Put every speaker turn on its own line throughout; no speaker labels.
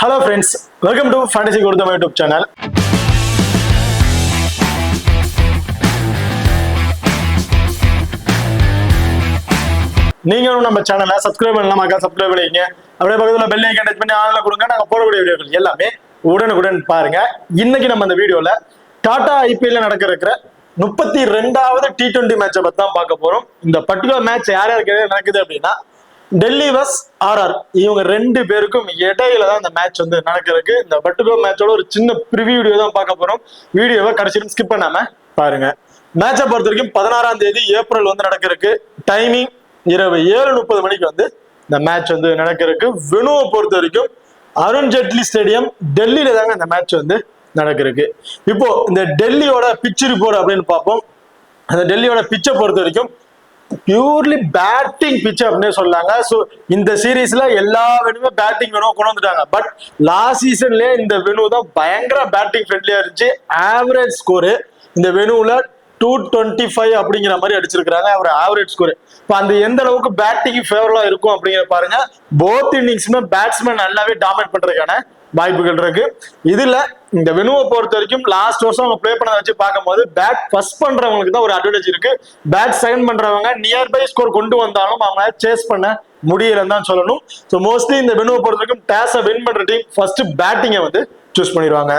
Hello friends, welcome to Fantasy Gurudam YouTube channel. நீங்களும் நம்ம சேனலை சப்ஸ்கிரைப் பண்ணலாமா? சப்ஸ்கிரைப் பண்ணிக்கங்க. அப்படியே பக்கத்துல பெல் ஐகான் டச் பண்ணி ஆன்ல கொடுங்க. நாங்க போடக்கூடிய வீடியோக்கள் எல்லாமே உடனுக்குடன் பாருங்க. இன்னைக்கு நம்ம இந்த வீடியோல டாடா ஐபிஎல்ல நடக்கிற 32வது T20 மேட்சை பத்தி தான் பார்க்க போறோம். இந்த பர்டிகுலர் மேட்ச் யார் யாருக்கு நடக்குது அப்படின்னா டெல்லி வர்ஸ் ஆர்ஆர் இவங்க ரெண்டு பேருக்கும் இடையில தான் இந்த மேட்ச் வந்து நடக்கிறதுக்கு. இந்த பர்டிகுலர் மேட்சோட ஒரு சின்ன ப்ரிவியூ வீடியோ தான் பார்க்க போறோம். வீடியோவை கடைசியும் ஸ்கிப் பண்ணாம பாருங்க. மேட்சை பொறுத்த வரைக்கும் 16ஆம் தேதி ஏப்ரல் வந்து நடக்கிறதுக்கு. டைமிங் இரவு 7:30 மணிக்கு வந்து இந்த மேட்ச் வந்து நடக்கிறதுக்கு. வெனுவை பொறுத்த வரைக்கும் அருண் ஜேட்லி ஸ்டேடியம் டெல்லியில தாங்க இந்த மேட்ச் வந்து நடக்கிறதுக்கு. இப்போ இந்த டெல்லியோட பிச் ரிப்போர்ட் அப்படின்னு பார்ப்போம். அந்த டெல்லியோட பிச்சை பொறுத்த வரைக்கும் பியூர்லி பேட்டிங் பிச் அப்படின்னு சொல்லாங்க. ஸோ இந்த சீரீஸ்ல எல்லா வெனுமே பேட்டிங் வெனுவை கொண்டு வந்துட்டாங்க. பட் லாஸ்ட் சீசன்லயே இந்த வெனு தான் பயங்கர பேட்டிங் ஃப்ரெண்ட்லியா இருந்துச்சு. ஆவரேஜ் ஸ்கோரு இந்த வெனுல 225 அப்படிங்கிற மாதிரி அடிச்சிருக்காங்க. அவர் ஆவரேஜ் ஸ்கோர் இப்போ அந்த எந்த அளவுக்கு பேட்டிங் ஃபேவரலா இருக்கும் அப்படிங்கிற பாருங்க. போத் இன்னிங்ஸுமே பேட்ஸ்மேன் நல்லாவே டாமினேட் பண்றதுக்கான வாய்ப்புகள் இருக்கு. இதுல இந்த வெனுவை பொறுத்த வரைக்கும் லாஸ்ட் வருஷம் அவங்க பிளே பண்ண வச்சு பார்க்கும்போது பேட் ஃபர்ஸ்ட் பண்றவங்களுக்கு தான் ஒரு அட்வான்டேஜ் இருக்கு. பேட் செகண்ட் பண்றவங்க நியர்பை ஸ்கோர் கொண்டு வந்தாலும் அவங்க சேஸ் பண்ண முடியலன்னு தான் சொல்லணும். ஸோ மோஸ்ட்லி இந்த வெனுவை பொறுத்த வரைக்கும் டாஸை வின் பண்ற டீம் ஃபர்ஸ்ட் பேட்டிங்கை வந்து சூஸ் பண்ணிடுவாங்க.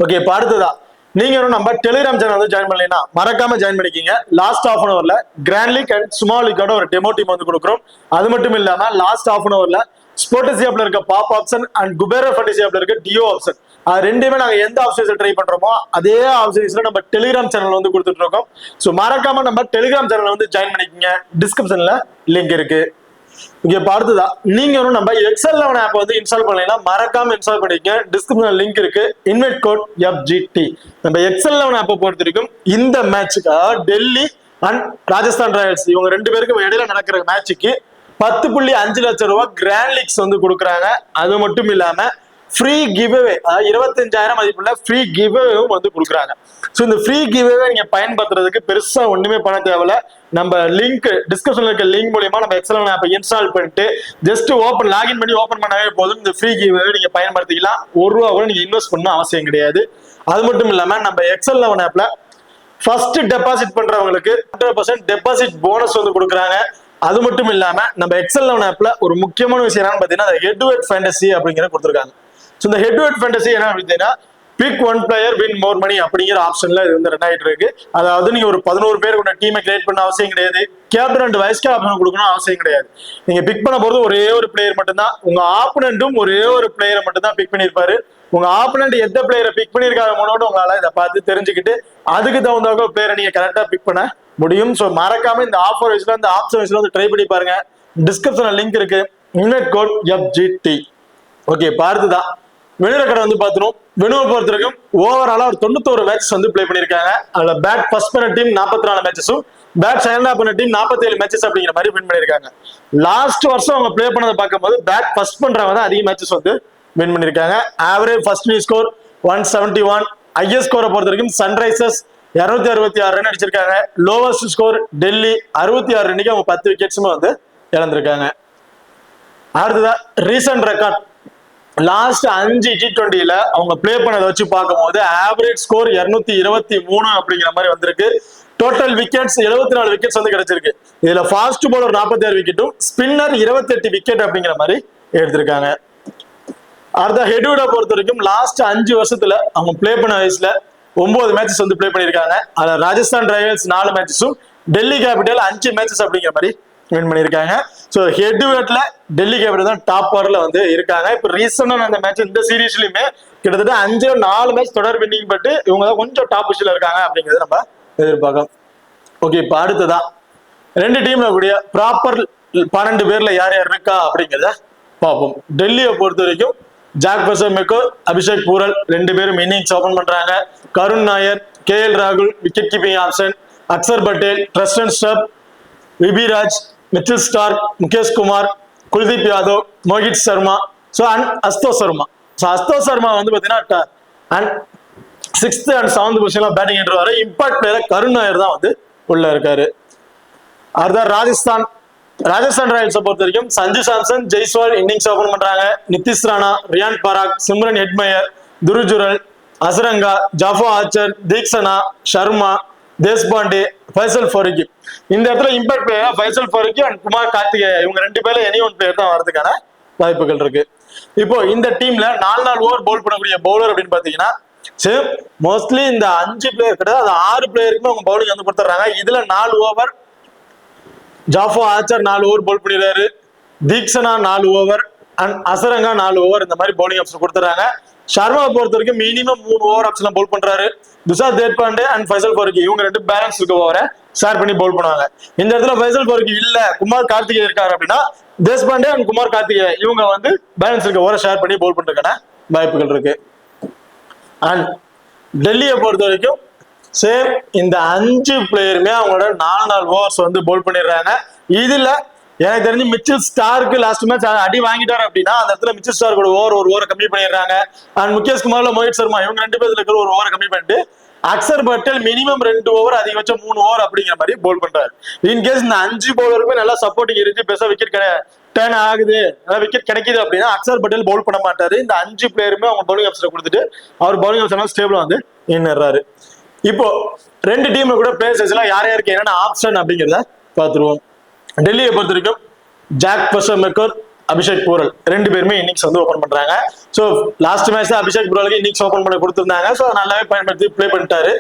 ஓகே, இப்போ அடுத்ததா நீங்க நம்ம டெலிகிராம் சேனல் வந்து ஜாயின் பண்ணலைன்னா மறக்காம ஜாயின் பண்ணிக்கிங்க. லாஸ்ட் ஹாஃப் அன் அவர்ல கிராண்ட் லீக் அண்ட் ஸ்மால் லீக்கோட ஒரு டெமோ டீம் வந்து கொடுக்குறோம். அது மட்டும் இல்லாம லாஸ்ட் ஹாஃப் அன் அவர்ல ஸ்போர்ட்ஸ் ஆப்ல இருக்க pop option and Kubera fantasy ஆப்ல இருக்க டியோ ஆப்ஷன், அது ரெண்டுமே நாங்க எந்த ஆப்ஷன்ஸ்ல ட்ரை பண்றோமோ அதே ஆப்ஷன்ஸ்ல நம்ம டெலிகிராம் சேனல் வந்து கொடுத்துட்டு இருக்கோம். ஸோ மறக்காம நம்ம டெலிகிராம் சேனல் வந்து ஜாயின் பண்ணிக்கிங்க. டிஸ்கிரிப்ஷன்ல லிங்க் இருக்கு. இங்க பார்த்ததா நீங்க நம்ம XL11 ஆப் வந்து இன்ஸ்டால் பண்ணலைன்னா மறக்காம இன்ஸ்டால் பண்ணிக்கங்க. டிஸ்கிரிப்ஷன்ல லிங்க் இருக்கு. Invite code FGT. நம்ம XL11 ஆப்பை பொறுத்த வரைக்கும் இந்த மேட்சுக்கு டெல்லி அண்ட் ராஜஸ்தான் ராயல்ஸ் இவங்க ரெண்டு பேருக்கும் இடையில நடக்கிற மேட்சுக்கு 10.5 லட்சம் ரூபாய் கிராண்ட் லீக்ஸ் வந்து கொடுக்குறாங்க. அது மட்டும் இல்லாம ஃப்ரீ கிவ்அவே 25,000 மதிப்புள்ள ஃப்ரீ கிவ்அவேவும் வந்து கொடுக்குறாங்க. ஸோ இந்த ஃப்ரீ கிவ்அவே நீங்க பயன்படுத்துறதுக்கு பெருசா ஒண்ணுமே பண்ண தேவையில்ல. நம்ம லிங்க் டிஸ்கிரிப்ஷன்ல இருக்க லிங்க் மூலியமா நம்ம XL11 ஆப்பை இன்ஸ்டால் பண்ணிட்டு ஜஸ்ட் லாகின் பண்ணி ஓபன் பண்ணவே போதும். இந்த ஃப்ரீ கிவ்அவே நீங்க பயன்படுத்திக்கலாம். ₹1 கூட நீங்க இன்வெஸ்ட் பண்ணணும் அவசியம் கிடையாது. அது மட்டும் இல்லாம நம்ம XL11 ஆப்ல ஃபர்ஸ்ட் டெபாசிட் பண்றவங்களுக்கு 100% டெபாசிட் போனஸ் வந்து கொடுக்குறாங்க. அது மட்டும் இல்லாம நம்ம XL11 ஆப்ல ஒரு முக்கியமான விஷயம் என்னன்னு பாத்தீங்கன்னா ஹெட் டு ஹெட் ஃபேண்டசி அப்படிங்கிற கொடுத்துருக்காங்க. ஸோ இந்த ஹெட் டு ஹெட் ஃபேண்டசி என்ன அப்படின்னா பிக் ஒன் பிளேயர் வின் மோர் மணி அப்படிங்கிற ஆப்ஷன்ல இது வந்து ரன் ஆயிட்டு இருக்கு. அதாவது நீங்க ஒரு 11 பேர் கொண்ட டீமை கிரியேட் பண்ண அவசியம் கிடையாது. கேப்டன் அண்ட் வைஸ் கேப்டன் கொடுக்கணும் அவசியம் கிடையாது. நீங்க பிக் பண்ண போறது ஒரே ஒரு பிளேயர் மட்டும்தான். உங்க ஆப்பனண்டும் ஒரே ஒரு பிளேயரை மட்டும் தான் பிக் பண்ணிருப்பாரு. உங்க ஆப்பனண்ட் எந்த பிளேயரை பிக் பண்ணிருக்காங்க முன்னோட உங்களால இதை பார்த்து தெரிஞ்சுக்கிட்டு அதுக்கு தகுந்த பிளேயரை நீங்க கரெக்டா பிக் பண்ண முடியும். ஸோ மறக்காம இந்த ஆஃபர் வைஸ்ல இந்த ஆப்ஷன் வைஸ்ல வந்து ட்ரை பண்ணி பாருங்க. டிஸ்கிரிப்ஷன்ல லிங்க் இருக்கு. Invite code FGT. ஓகே, பார்த்துதான் வெனுரக்கடை வந்து பாத்துரும். வெனுவை பொறுத்த வரைக்கும் ஓவராலா ஒரு 91 மேட்சஸ் வந்து பிளே பண்ணிருக்காங்க. அதுல பேட் ஃபர்ஸ்ட் பண்ண டீம் 44 மேட்சஸும் பேட் செகண்ட் பண்ண டீம் 47 மேட்சஸ் அப்படிங்கிற மாதிரி வின் பண்ணிருக்காங்க. லாஸ்ட் வருஷம் அவங்க பிளே பண்ணதை பார்க்கும்போது பேட் ஃபர்ஸ்ட் பண்றவங்க தான் அதிக மேட்சஸ் வந்து வின் பண்ணிருக்காங்க. Average first score 171. ஹையஸ்ட் ஸ்கோரை பொறுத்த வரைக்கும் சன்ரைசர்ஸ் 266 ரன் அடிச்சிருக்காங்க. லோவஸ்ட் ஸ்கோர் டெல்லி 66 ரன்னுக்கு அவங்க 10 விக்கெட்ஸுமே வந்து இழந்திருக்காங்க. அடுத்ததா ரீசன்ட் ரெக்கார்ட் லாஸ்ட் 5 T20ல அவங்க பிளே பண்ணதை வச்சு பார்க்கும்போது ஆவரேஜ் ஸ்கோர் 223 அப்படிங்கிற மாதிரி வந்திருக்கு. டோட்டல் விக்கெட்ஸ் 74 விக்கெட்ஸ் வந்து கிடைச்சிருக்கு. இதுல ஃபாஸ்ட் பவுலர் 46 விக்கெட்டும் ஸ்பின்னர் 28 விக்கெட் அப்படிங்கிற மாதிரி எடுத்திருக்காங்க. அடுத்த ஹெட்வுட பொறுத்த வரைக்கும் லாஸ்ட் 5 வருஷத்துல அவங்க பிளே பண்ண வயசுல 9 மேட்சஸ் வந்து பிளே பண்ணிருக்காங்க. அதுல ராஜஸ்தான் ராயல்ஸ் 4 மேட்சஸும் டெல்லி கேபிட்டல் 5 மேட்சஸ் அப்படிங்கிற மாதிரி வின் பண்ணிருக்காங்க. ஸோ ஹெட்வேட்ல டெல்லி கேபிட்டல் தான் டாப் ஆர்ல வந்து இருக்காங்க. இப்போ ரீசெண்டா அந்த மேட்ச் இந்த சீரீஸ்லயுமே கிட்டத்தட்ட 5-4 மேட்ச் தொடர் வின்னிங் பட்டு இவங்க தான் கொஞ்சம் டாப் பொசிஷன்ல இருக்காங்க அப்படிங்கிறது நம்ம எதிர்பார்க்கலாம். ஓகே, இப்போ அடுத்ததான் ரெண்டு டீம்ல கூடிய ப்ராப்பர் 12 பேர்ல யார் யார் இருக்கா அப்படிங்கிறத பார்ப்போம். டெல்லியை பொறுத்த வரைக்கும் ஜாக் பர்சமெக்கோ, அபிஷேக் பூரல் ரெண்டு பேரும் இன்னிங்ஸ் ஓபன் பண்றாங்க. கருண் நாயர், KL ராகுல் wicket keeping option, Axar Patel, Tristan Stubbs, Vipraj, Mitchell Starc, Mukesh Kumar, Kuldeep Yadav, Mohit Sharma, so and Ashutosh Sharma. So Ashutosh Sharma வந்து பார்த்தீங்கன்னா அண்ட் 6th and 7th பொசிஷன்ல பேட்டிங் ஏற்றுவாரு. இம்பாக்ட் பிளேயர் கருண் நாயர் தான் வந்து உள்ள இருக்காரு. அடுத்த ராஜஸ்தான் ராஜஸ்தான் ராயல்ஸை பொறுத்த வரைக்கும் சஞ்சு சாம்சன், ஜெய்ஸ்வால் இன்னிங்ஸ் ஓபன் பண்றாங்க. Nitish Rana, Riyan Parag, Shimron Hetmyer, Dhruv Jurel, Hasaranga, Jofra Archer, Theekshana, Sharma, Deshpande, Fazal Farooqi. இந்த இடத்துல இம்பாக்ட் பிளேயரா ஃபைசல் ஃபரூகி அண்ட் குமார் கார்த்திகேயா இவங்க 2 பேர்ல எனி ஒன் பிளேயர் தான் வரதுக்கான வாய்ப்புகள் இருக்கு. இப்போ இந்த டீம்ல 4 ஓவர் பவுல் பண்ணக்கூடிய பவுலர் அப்படின்னு பாத்தீங்கன்னா மோஸ்ட்லி இந்த 5 பிளேயர் கிடையாது, அது 6 பிளேயருக்குமே அவங்க பவுலிங் வந்து கொடுத்துறாங்க. இதுல 4 over Jofra Archer 4 over bowl பண்ணிடுறாரு, Theekshana 4 over and Hasaranga 4 over இந்த மாதிரி பவுலிங் ஆப்ஷன் கொடுத்துறாங்க. சர்மாவை பொறுத்த வரைக்கும் மினிமம் 3 ஓவர் ஆப்ஷன் பவுல் பண்றாரு. துஷார் தேஷ்பாண்டே அண்ட் ஃபைசல் ஃபரூகி இவங்க 2 பேலன்ஸ் இருக்க ஓவரை ஷேர் பண்ணி பவுல் பண்ணுவாங்க. இந்த இடத்துல ஃபைசல் ஃபரூகி இல்ல குமார் கார்த்திகே இருக்காரு அப்படின்னா தேஷ்பாண்டே அண்ட் குமார் கார்த்திகே இவங்க வந்து பேலன்ஸ் இருக்க ஓவரை ஷேர் பண்ணி பவுல் பண்றதுக்கான வாய்ப்புகள் இருக்கு. அண்ட் டெல்லியை பொறுத்த வரைக்கும் சேம் இந்த 5 பிளேயருமே அவங்களோட 4 ஓவர்ஸ் வந்து பவுல் பண்ணிடுறாங்க. இதுல எனக்கு தெரிஞ்சு மிச்சல் ஸ்டாருக்கு லாஸ்ட் மேட்ச் அடி வாங்கிட்டாரு அப்படின்னா அந்த இடத்துல மிச்சல் ஸ்டார் கூட ஒரு ஓவரை கம்மி பண்ணிடுறாங்க. அண்ட் முகேஷ் குமார்ல மோஹித் சர்மா இவங்க 2 பேர்ல இருக்கிற ஒரு ஓவரை கம்மி பண்ணிட்டு அக்சர் பட்டேல் மினிமம் 2 ஓவர் அதிகபட்சம் 3 ஓவர் அப்படிங்கிற மாதிரி பவுல் பண்றாரு. இன்கேஸ் இந்த 5 பவுலருக்குமே நல்லா சப்போர்ட்டிங் இருக்கு, பெருசா விக்கெட் டர்ன் ஆகுது, நல்லா விக்கெட் கிடைக்குது அப்படின்னா அக்சர் பட்டேல் பவுல் பண்ண மாட்டாரு. இந்த 5 பிளேயருமே அவங்க பவுலிங் ஆப்ஷனை கொடுத்துட்டு அவர் பவுலிங் ஆப்ஷன் ஸ்டேபிளா வந்து நின்னுறாரு. இப்போ 2 டீம்ல கூட பிளேயர்ஸ் எல்லாம் யார் யாருக்கு என்னென்ன ஆப்ஷன் அப்படிங்கிறத பார்த்துருவோம். டெல்லியை பொறுத்த வரைக்கும் ஜாக் பஷர், அபிஷேக் பூரல் 2 பேருமே இன்னிங்ஸ் வந்து ஓபன் பண்றாங்க. ஸோ லாஸ்ட் மேட்ச் தான் அபிஷேக் பூரலுக்கு இன்னிங்ஸ் ஓபன் பண்ணி கொடுத்துருந்தாங்க. ஸோ நல்லாவே பயன்படுத்தி பிளே பண்ணிட்டாரு.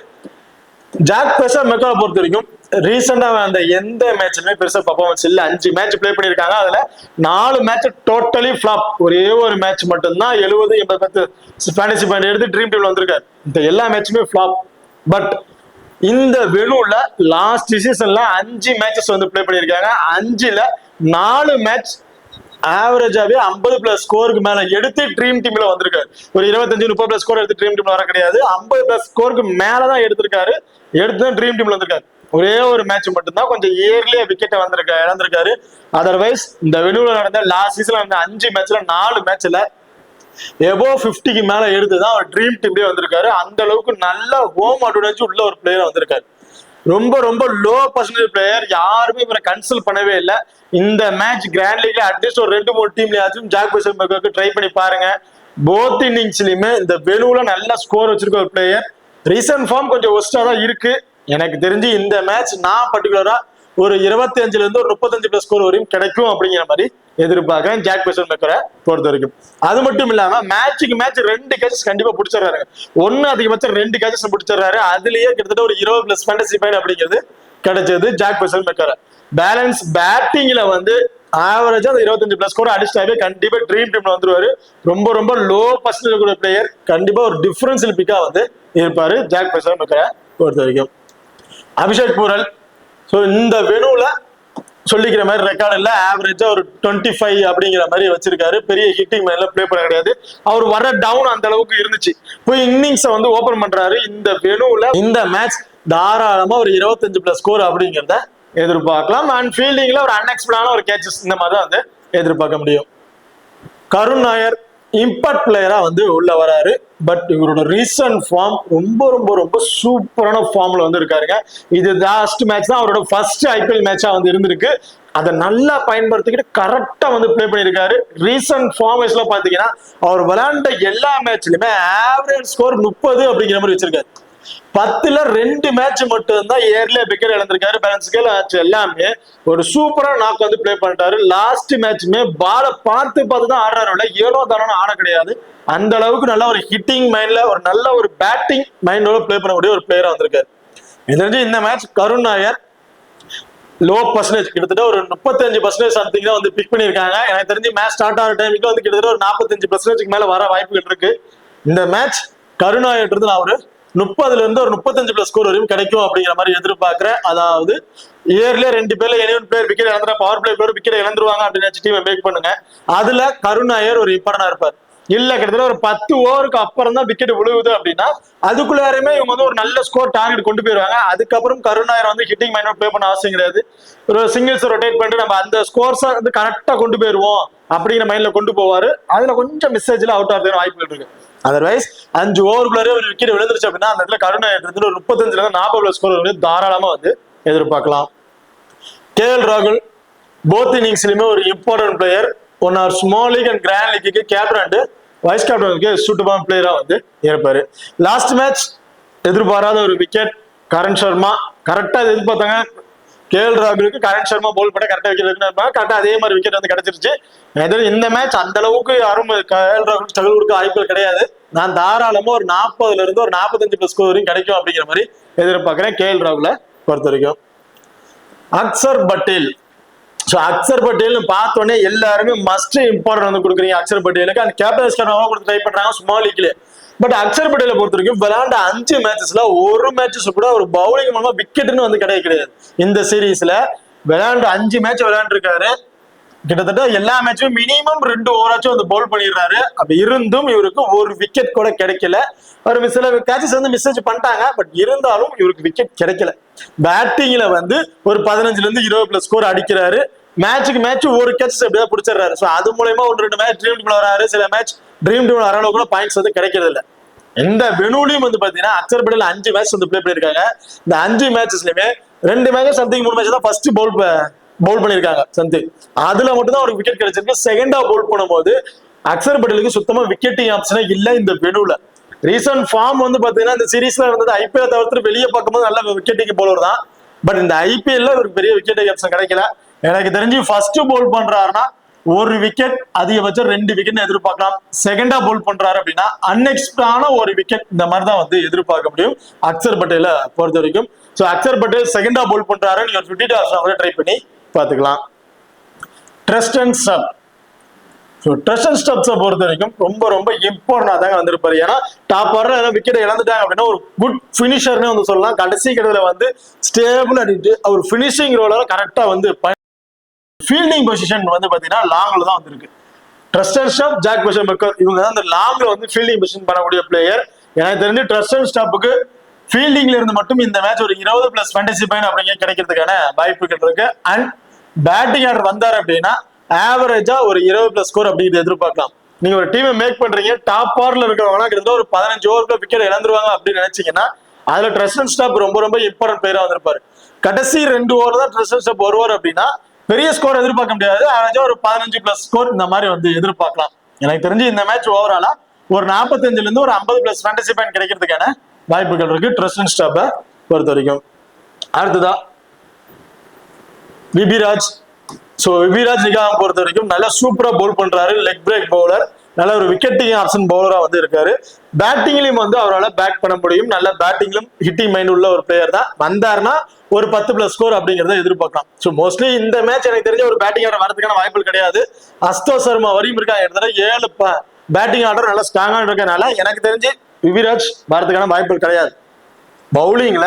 ஜாக் பஷர் மெக்கரை பொறுத்த வரைக்கும் ரீசெண்டா அந்த எந்த மேட்சுமே பெருசா பர்ஃபார்மன்ஸ் இல்ல. 5 மேட்ச் பிளே பண்ணிருக்காங்க, அதுல 4 மேட்ச் டோட்டலி ஃபிளாப். ஒரே ஒரு மேட்ச் மட்டும்தான் 70-80 ஃபேண்டசி பாயிண்ட் எடுத்து ட்ரீம் டீம்ல வந்திருக்காரு. இந்த எல்லா மேட்சுமே ஃபிளாப். பட் இந்த வெனுல லாஸ்ட் சீசன்ல 5 மேட்சஸ் வந்து பிளே பண்ணிருக்காங்க. 5ல 4 மேட்ச் ஆவரேஜாவே 50+ ஸ்கோருக்கு மேல எடுத்து ட்ரீம் டீம்ல வந்திருக்காரு. ஒரு 25-30+ ஸ்கோர் எடுத்து ட்ரீம் டீம்ல வர கிடையாது, 50+ ஸ்கோருக்கு மேலதான் எடுத்திருக்காரு. எடுத்து ட்ரீம் டீம்ல வந்திருக்காரு. ஒரே ஒரு மேட்ச் மட்டும்தான் கொஞ்சம் இயர்லியா விக்கெட்டை இழந்திருக்காரு. அதர்வைஸ் இந்த வெனுல நடந்த லாஸ்ட் சீசன்ல நடந்த 5 மேட்ச்ல 4 மேட்ச்ல எபோ 50க்கு மேல எடுத்துதான் அவர் ட்ரீம் டீம்லயே வந்திருக்காரு. அந்த அளவுக்கு நல்ல ஹோம் அட்வான்டேஜ் உள்ள ஒரு பிளேயர் வந்திருக்காரு. ரொம்ப ரொம்ப லோ பர்சன்டேஜ் பிளேயர், யாருமே இவரை கன்சல்ட் பண்ணவே இல்லை. இந்த மேட்ச் கிராண்ட் லீக்ல அட்லீஸ்ட் ஒரு 2-3 டீம்லயாச்சும் ஜாக் பஷர் ட்ரை பண்ணி பாருங்க. போத் இன்னிங்ஸ்லயுமே இந்த வெனுல நல்ல ஸ்கோர் வச்சிருக்க ஒரு பிளேயர். ரீசன்ட் ஃபார்ம் கொஞ்சம் ஒஸ்டா தான் இருக்கு. எனக்கு தெரிஞ்சு இந்த மேட்ச் நான் பர்டிகுலரா ஒரு 25ல இருந்து ஒரு 35+ ஸ்கோர் வரையும் கிடைக்கும் அப்படிங்கிற மாதிரி எதிர்பார்க்கிறேன் ஜாக் பஷர் மெக்கரை பொறுத்த வரைக்கும். அது மட்டும் இல்லாம மேட்சுக்கு மேட்ச் 2 கேச்சஸ் கண்டிப்பா பிடிச்சிடறாரு. ஒன்னு அதிகபட்சம் 2 கேச்சஸ் பிடிச்சிடறாரு. அதுலயே கிட்டத்தட்ட ஒரு 20+ ஃபேண்டசி பாயிண்ட் அப்படிங்கிறது கிடைச்சது ஜாக் பஷர் மெக்கரை. பேலன்ஸ் பேட்டிங்ல வந்து ஆவரேஜா 25+ ஸ்கோர் அடிச்சாவே கண்டிப்பா ட்ரீம் டீம்ல வந்துருவாரு. ரொம்ப ரொம்ப லோ பர்சன்டேஜ் கூட பிளேயர், கண்டிப்பா ஒரு டிஃபரன்ஷியல் பிக்கா வந்து இருப்பாரு ஜாக் பஷர் மெக்கரை பொறுத்த வரைக்கும். அபிஷேக் பூரல் இந்த வெனுல சொல்லிக்கிற மாதிரி ரெக்கார்ட் இல்ல, ஆவரேஜா ஒரு 25 அப்படிங்கிற மாதிரி வச்சிருக்காரு. பெரிய ஹிட்டிங் மேல பிளே பண்ண கிடையாது. அவர் வர டவுன் அந்த அளவுக்கு இருந்துச்சு. போய் இன்னிங்ஸ வந்து ஓபன் பண்றாரு. இந்த வெனுல இந்த மேட்ச் தாராளமா ஒரு 25+ ஸ்கோர் அப்படிங்கிறத எதிர்பார்க்கலாம். அண்ட் ஃபீல்டிங்ல ஒரு அன்எக்ஸ்பெக்டான ஒரு கேச்சஸ் இந்த மாதிரி தான் வந்து எதிர்பார்க்க முடியும். கருண் நாயர் இம்பாக்ட் பிளேயரா வந்து உள்ள வராரு. பட் இவரோட ரீசன்ட் ஃபார்ம் ரொம்ப ரொம்ப ரொம்ப சூப்பரான ஃபார்ம்ல வந்து இருக்காருங்க. இது லாஸ்ட் மேட்ச் தான் அவரோட ஃபர்ஸ்ட் IPL மேட்சா வந்து இருந்திருக்கு. அதை நல்லா பயன்படுத்திக்கிட்டு கரெக்டா வந்து பிளே பண்ணியிருக்காரு. ரீசன்ட் ஃபார்மேஸ்ல பாத்தீங்கன்னா அவர் விளையாண்ட எல்லா மேட்ச்லயுமே ஆவரேஜ் ஸ்கோர் 30 அப்படிங்கிற மாதிரி வச்சிருக்காரு. 10ல 2 மேட்ச் மட்டும் தான் ஏர்லியா விக்கெட் இழந்திருக்காரு. பேலன்ஸ் எல்லாமே ஒரு சூப்பரா நாக் வந்து பிளே பண்ணிட்டாரு. லாஸ்ட் மேட்ச்மே பால பார்த்து தான் ஆடுறாரு, ஏனோ தானோ ஆட கிடையாது. அந்த அளவுக்கு நல்ல ஒரு ஹிட்டிங் மைண்ட்ல ஒரு நல்ல ஒரு பேட்டிங் மைண்டோட பிளே பண்ணக்கூடிய ஒரு பிளேயரா வந்திருக்காரு. தெரிஞ்சு இந்த மேட்ச் கருண் நாயர் லோ பர்சன்டேஜ் கிட்டத்தட்ட ஒரு 35% சம்திங் தான் வந்து பிக் பண்ணிருக்காங்க. எனக்கு தெரிஞ்சு மேட்ச் ஸ்டார்ட் ஆகிற டைமுக்கு வந்து கிட்டத்தட்ட ஒரு 45% மேல வர வாய்ப்புகள் இருக்கு. இந்த மேட்ச் கருண் நாயர் இருந்து நான் ஒரு 30ல இருந்து ஒரு 35+ ஸ்கோர் வரையும் கிடைக்கும் அப்படிங்கிற மாதிரி எதிர்பார்க்கிறேன். அதாவது இயர்ல 2 பேர்ல எனி பிளேயர் விக்கெட் இழந்துற பவர் பிளே பிளேயர் விக்கெட் இழந்துருவாங்க அப்படின்னு டீமை மேக் பண்ணுங்க. அதுல கருண் நாயர் ஒரு இம்பார்ட்டன்டா இருப்பார். இல்ல கிட்டத்தட்ட ஒரு 10 ஓவருக்கு அப்புறம் தான் விக்கெட் விழுகுது அப்படின்னா அதுக்குள்ளாருமே இவங்க வந்து ஒரு நல்ல ஸ்கோர் டார்கெட் கொண்டு போயிருவாங்க. அதுக்கப்புறம் கருண் நாயர் வந்து ஹிட்டிங் மைண்ட் பிளே பண்ண அவசியம் கிடையாது. ஒரு சிங்கிள்ஸ் ரொட்டேட் பண்ணிட்டு நம்ம அந்த ஸ்கோர்ஸை வந்து கரெக்டா கொண்டு போயிருவோம் அப்படிங்கிற மைண்ட்ல கொண்டு போவாரு. அதுல கொஞ்சம் மிஸ்ஸேஜ்ல அவுட் ஆகிறதுக்கு வாய்ப்புகள் இருக்கு. அதர்வைஸ் 5 ஓவருக்குள்ளாரே ஒரு விக்கெட் விழுந்துருச்சு அப்படின்னா அந்த இடத்துல கருண் நாயர் ஒரு 35ல இருந்து 40 ஸ்கோர் தாராளமா வந்து எதிர்பார்க்கலாம். KL ராகுல் போத் இன்னிங்ஸ்லயுமே ஒரு important player. One or small league and grand லீக்கு கேப்டன் அண்ட் வைஸ் கேப்டனுக்கு சூட்டபான பிளேயரா வந்து இருப்பாரு. லாஸ்ட் மேட்ச் எதிர்பாராத ஒரு விக்கெட் கரண் சர்மா. கரெக்டா எதிர்பார்த்தாங்க கேஎல் ராகுலுக்கு கரண் சர்மா போல் பண்ண கரெக்டா விக்கெட் இருப்பாங்க. கரெக்டா அதே மாதிரி விக்கெட் வந்து கிடைச்சிருச்சு. இந்த மேட்ச் அந்த அளவுக்கு யாரும் கேஎல் ராகுல் ஸ்ட்ரகிள் கொடுக்க வாய்ப்புகள் கிடையாது. நான் தாராளமா ஒரு 40ல இருந்து ஒரு 45+ ஸ்கோர் வரைக்கும் கிடைக்கும் அப்படிங்கிற மாதிரி எதிர்பார்க்கிறேன் கேஎல் ராகுல பொறுத்த வரைக்கும். அக்சர் பட்டேல். அக்சர் பட்டேல் பார்த்தோன்னே எல்லாருமே மஸ்ட் இம்பார்ட்டன்ட் வந்து கொடுக்குறீங்க அக்சர் பட்டேலுக்கு. அந்த கேப்டன் கொடுத்து ட்ரை பண்றாங்க ஸ்மால் லீக்ல. பட் அக்சர் பட்டேலை பொறுத்த வரைக்கும் விளையாண்ட 5 மேட்சஸ்ல ஒரு மேட்சஸ் கூட ஒரு பவுலிங் மூலமா விக்கெட்னு வந்து கிடையாது. இந்த சீரீஸ்ல விளையாண்ட 5 மேட்ச் விளையாண்டுருக்காரு. கிட்டத்தட்ட எல்லா மேட்சும் மினிமம் 2 ஓவராச்சும் வந்து பவுல் பண்ணிடுறாரு. அப்படி இருந்தும் இவருக்கு ஒரு விக்கெட் கூட கிடைக்கல. ஒரு சில கேட்சஸ் வந்து மிஸ்ஸேஜ் பண்ணிட்டாங்க. பட் இருந்தாலும் இவருக்கு விக்கெட் கிடைக்கல. பேட்டிங்ல வந்து ஒரு 15ல இருந்து 20+ ஸ்கோர் அடிக்கிறாரு. மேட்சுக்கு மேட்ச் ஒரு கேட்சஸ் எப்படியா பிடிச்சிடறாரு. ஸோ அது மூலயமா 1-2 மேட்ச் ட்ரீம் டீம்ல வராரு. சில மேட்ச் ட்ரீம் டீம்ல வர அளவுக்கு கூட பாயிண்ட்ஸ் வந்து கிடைக்கிறது இல்லை. இந்த வெனுலையும் வந்து பாத்தீங்கன்னா அக்சர் பட்டேல் 5 மேட்ச் வந்து பிளே பண்ணிருக்காங்க. இந்த 5 மேட்சஸ்லயுமே 2 மேட்ச் சம்திங் 3 மேட்ச் தான் ஃபர்ஸ்ட் பவுல் பண்ணிருக்காங்க சம்திங். அதுல மட்டும் தான் ஒரு விக்கெட் கிடைச்சிருக்கு. செகண்டா பவுல் பண்ணும்போது அக்சர் பட்டேலுக்கு சுத்தமா விக்கெட்டிங் ஆப்ஷனே இல்ல இந்த வெனுல. ரீசன்ட் ஃபார்ம் வந்து பாத்தீங்கன்னா இந்த சீரீஸ்ல இருந்தது ஐபிஎல் தவிர்த்து வெளியே பார்க்கும்போது நல்ல விக்கெட்டிங் பவுலர் தான். பட் இந்த ஐபிஎல்ல ஒரு பெரிய விக்கெட்டிங் ஆப்ஷன் கிடைக்கல. எனக்கு தெரிஞ்சு ஃபர்ஸ்ட் பவுல் பண்றாருன்னா ஒரு விக்கெட் அதிகபட்சம் 2 விக்கெட் எதிர்பார்க்கலாம். செகண்டா பவுல் பண்றாரு அப்படின்னா அன்எக்ஸ்பெக்டான ஒரு விக்கெட் இந்த மாதிரி தான் வந்து எதிர்பார்க்க முடியும் அக்சர் பட்டேலை பொறுத்த வரைக்கும். ஸோ அக்சர் பட்டேல் செகண்டா பவுல் பண்றாரு. நீங்க ஒரு 50 டாஸ் ட்ரை பண்ணி பார்த்துக்கலாம். Tristan Stubbs. ஸோ ட்ரெஸ்டன் ஸ்டப்ஸை பொறுத்த வரைக்கும் ரொம்ப ரொம்ப இம்பார்ட்டன்டா தாங்க வந்திருப்பாரு. ஏன்னா டாப் ஆர்டர் விக்கெட் இழந்துட்டாங்க அப்படின்னா ஒரு குட் பினிஷர்னு வந்து சொல்லலாம். கடைசி கட்டத்துல வந்து ஸ்டேபிள் அடிட்டு அவர் பினிஷிங் ரோல கரெக்டா வந்து ஃபீல்டிங் பொசிஷன் வந்து பாத்தீங்கன்னா லாங்ல தான் வந்திருக்கு. ட்ரெஸ்டன் ஸ்டாப், ஜாக் பெஷம்பெக்கர் இவங்க தான் அந்த லாங்ல வந்து ஃபீல்டிங் பொசிஷன் பண்ணக்கூடிய பிளேயர். எனக்கு தெரிஞ்சு ட்ரெஸ்டன் ஸ்டாப்புக்கு ஃபீல்டிங்ல இருந்து மட்டும் இந்த மேட்ச் ஒரு 20+ ஃபேண்டசி பாயிண்ட் அப்படிங்க கிடைக்கிறதுக்கான வாய்ப்புகள் இருக்கு. அண்ட் பேட்டிங் ஆர்டர் வந்தாரு அப்படின்னா ஆவரேஜா ஒரு 20+ ஸ்கோர் அப்படிங்கிறது எதிர்பார்க்கலாம். நீங்க ஒரு டீமை மேக் பண்றீங்க, டாப் ஆர்டர்ல இருக்கிறவங்க கிட்டத்தட்ட ஒரு 15 ஓவருக்கு விக்கெட் இழந்துருவாங்க அப்படின்னு நினைச்சீங்கன்னா அதுல ட்ரெஸ்டன் ஸ்டாப் ரொம்ப ரொம்ப இம்பார்ட்டன்ட் பிளேயரா வந்திருப்பாரு. கடைசி 2 ஓவர் தான் ட்ரெஸ்டன் ஸ்டாப் வருவார் அப்படின்னா பெரிய ஸ்கோர் எதிர்பார்க்க முடியாது. ஆவரேஜா ஒரு 15+ ஸ்கோர் இந்த மாதிரி வந்து எதிர்பார்க்கலாம். எனக்கு தெரிஞ்சு இந்த மேட்ச் ஓவராலா ஒரு 45ல இருந்து ஒரு 50+ ஃபேண்டசி பாயிண்ட் கிடைக்கிறதுக்கான வாய்ப்புகள் இருக்கு ட்ரெஸ்டன் ஸ்டாப்பை பொறுத்த வரைக்கும். அடுத்ததா விபிராஜ். ஸோ விபிராஜ் நிகாம் பொறுத்த வரைக்கும் நல்லா சூப்பரா பவுல் பண்றாரு. லெக் பிரேக் பவுலர், நல்ல ஒரு விக்கெட்டிங் ஆப்ஷன் பவுலரா வந்து இருக்காரு. பேட்டிங்லயும் வந்து அவரால் பேட் பண்ண முடியும். நல்ல பேட்டிங்லும் ஹிட்டிங் மைண்ட் உள்ள ஒரு பிளேயர் தான். வந்தாருன்னா ஒரு 10+ ஸ்கோர் அப்படிங்கிறத எதிர்பார்க்கலாம். ஸோ மோஸ்ட்லி இந்த மேட்ச் எனக்கு தெரிஞ்ச ஒரு பேட்டிங் ஆர்டர் வரதுக்கான வாய்ப்புகள் கிடையாது. அஸ்தோ சர்மா வரையும் இருக்காங்க. இடத்துல 7 பேட்டிங் ஆர்டர் நல்லா ஸ்ட்ராங்கா இருக்கனால எனக்கு தெரிஞ்சு விபிராஜ் வரதுக்கான வாய்ப்புகள் கிடையாது. பவுலிங்ல